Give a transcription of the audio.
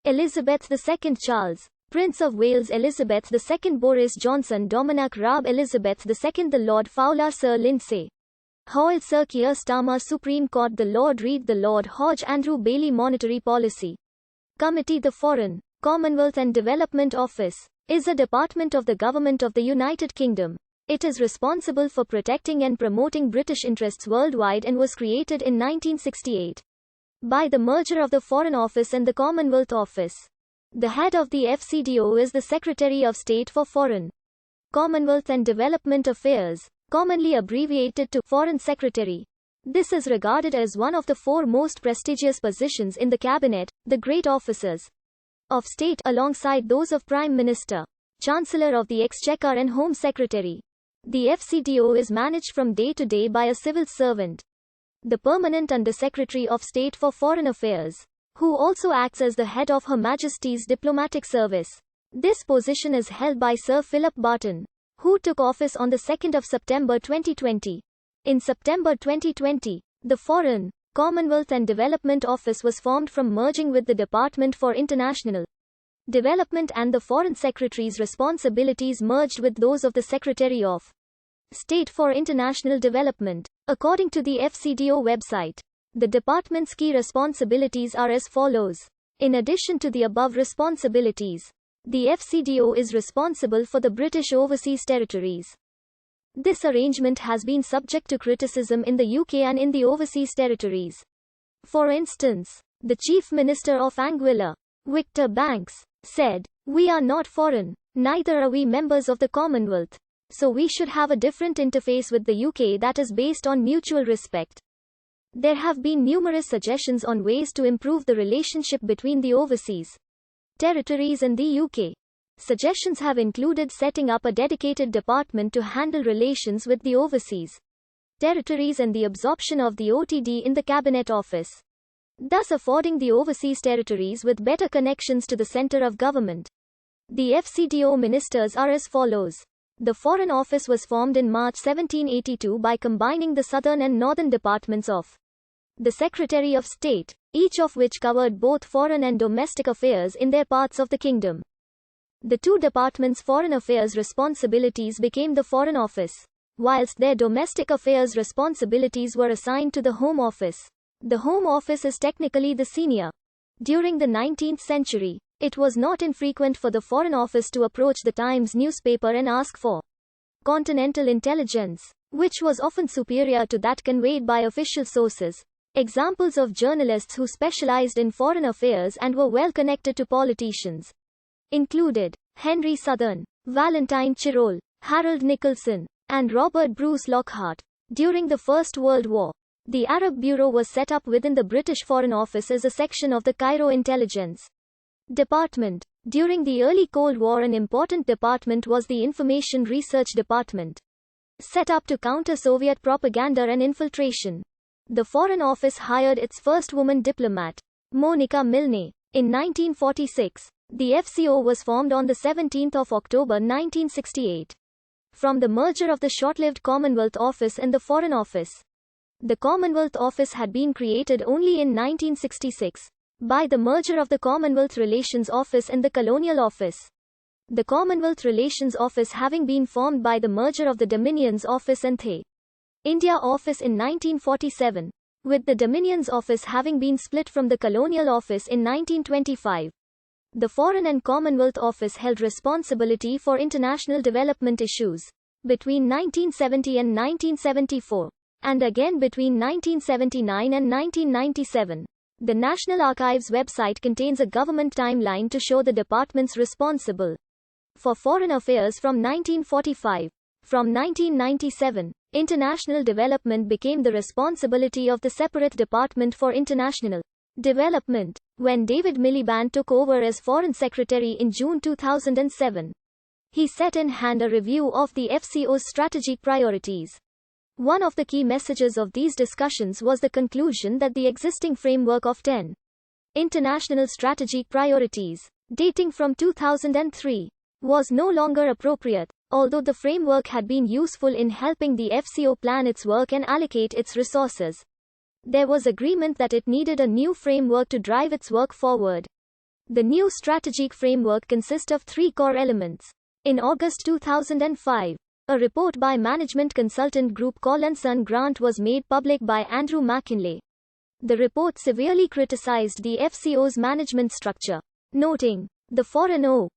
Elizabeth II Charles, Prince of Wales Elizabeth II Boris Johnson Dominic Raab Elizabeth II the Lord Fowler Sir Lindsay Hoyle Sir Keir Starmer Supreme Court the Lord Reid the Lord Hodge Andrew Bailey Monetary Policy Committee The Foreign, Commonwealth and Development Office is a department of the Government of the United Kingdom. It is responsible for protecting and promoting British interests worldwide and was created in 1968 by the merger of the Foreign Office and the Commonwealth Office. The head of the FCDO is the Secretary of State for Foreign, Commonwealth and Development Affairs, commonly abbreviated to Foreign Secretary. This is regarded as one of the four most prestigious positions in the Cabinet, the great offices of state alongside those of Prime Minister, Chancellor of the Exchequer and Home Secretary. The FCDO is managed from day to day by a civil servant, the Permanent Under Secretary of State for Foreign Affairs, who also acts as the head of Her Majesty's Diplomatic Service. This position is held by Sir Philip Barton, who took office on the 2nd of September 2020. In September 2020, the Foreign, Commonwealth and Development Office was formed from merging with the Department for International Development, and the Foreign Secretary's responsibilities merged with those of the Secretary of State for International Development. According to the FCDO website, the department's key responsibilities are as follows. In addition to the above responsibilities, the FCDO is responsible for the British Overseas Territories. This arrangement has been subject to criticism in the UK and in the Overseas Territories. For instance, the Chief Minister of Anguilla, Victor Banks, said, "We are not foreign, neither are we members of the Commonwealth, so we should have a different interface with the UK that is based on mutual respect." There have been numerous suggestions on ways to improve the relationship between the overseas territories and the UK. Suggestions have included setting up a dedicated department to handle relations with the overseas territories and the absorption of the OTD in the Cabinet Office, thus affording the overseas territories with better connections to the centre of government. The FCDO ministers are as follows. The Foreign Office was formed in March 1782 by combining the southern and northern departments of the Secretary of State, each of which covered both foreign and domestic affairs in their parts of the kingdom. The two departments' foreign affairs responsibilities became the Foreign Office, whilst their domestic affairs responsibilities were assigned to the Home Office. The Home Office is technically the senior. During the 19th century, it was not infrequent for the Foreign Office to approach the Times newspaper and ask for continental intelligence, which was often superior to that conveyed by official sources. Examples of journalists who specialized in foreign affairs and were well connected to politicians included Henry Southern, Valentine Chirol, Harold Nicholson, and Robert Bruce Lockhart. During the First World War, the Arab Bureau was set up within the British Foreign Office as a section of the Cairo Intelligence Department. During the early Cold War, an important department was the Information Research Department, set up to counter Soviet propaganda and infiltration. The Foreign Office hired its first woman diplomat, Monica Milne, in 1946. The FCO was formed on the 17th of October 1968 from the merger of the short-lived Commonwealth Office and the Foreign Office. The Commonwealth Office had been created only in 1966 by the merger of the Commonwealth Relations Office and the Colonial Office. The Commonwealth Relations Office having been formed by the merger of the Dominions Office and the India Office in 1947, with the Dominions Office having been split from the Colonial Office in 1925. The Foreign and Commonwealth Office held responsibility for international development issues between 1970 and 1974, and again between 1979 and 1997. The National Archives website contains a government timeline to show the departments responsible for foreign affairs from 1945. From 1997, international development became the responsibility of the separate Department for International Development, when David Miliband took over as Foreign Secretary in June 2007. He set in hand a review of the FCO's strategic priorities. One of the key messages of these discussions was the conclusion that the existing framework of 10 international strategic priorities, dating from 2003, was no longer appropriate. Although the framework had been useful in helping the FCO plan its work and allocate its resources, there was agreement that it needed a new framework to drive its work forward. The new strategic framework consists of 3 core elements. In August 2005, a report by management consultant group Collinson Grant was made public by Andrew McKinley. The report severely criticized the FCO's management structure, noting, "The 4&0